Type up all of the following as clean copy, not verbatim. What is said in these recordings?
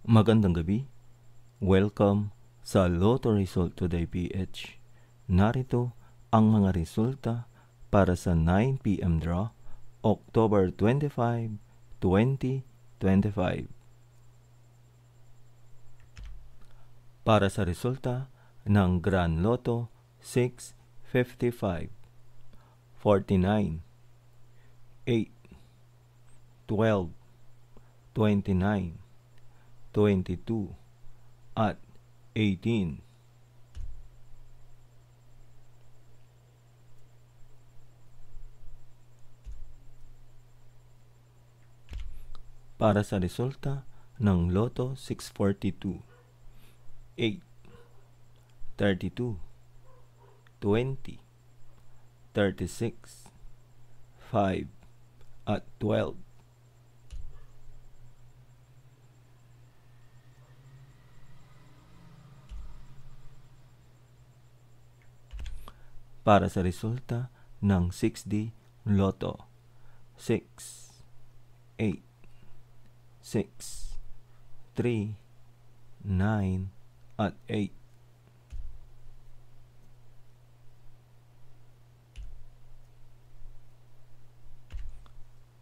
Magandang gabi. Welcome sa Lotto Result Today PH. Narito ang mga resulta para sa 9 p.m. draw, October 25, 2025. Para sa resulta ng Grand Lotto 655, 49, 8, 12, 29, 22, at 18. Para sa resulta ng Lotto 642, 8, 32, 20, 36, 5, at 12. Para sa resulta ng 6D Lotto 6, 8, 6, 3, 9, at 8.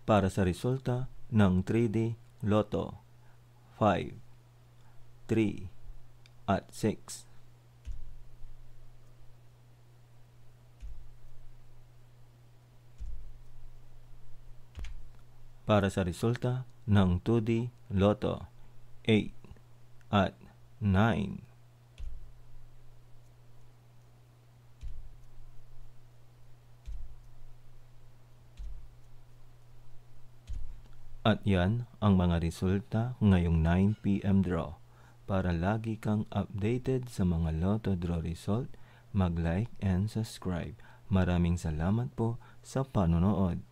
Para sa resulta ng 3D Lotto 5, 3, at 6. Para sa resulta ng 2D Lotto 8 at 9. At yan ang mga resulta ngayong 9 p.m. draw. Para lagi kang updated sa mga Lotto draw result, mag-like and subscribe. Maraming salamat po sa panonood.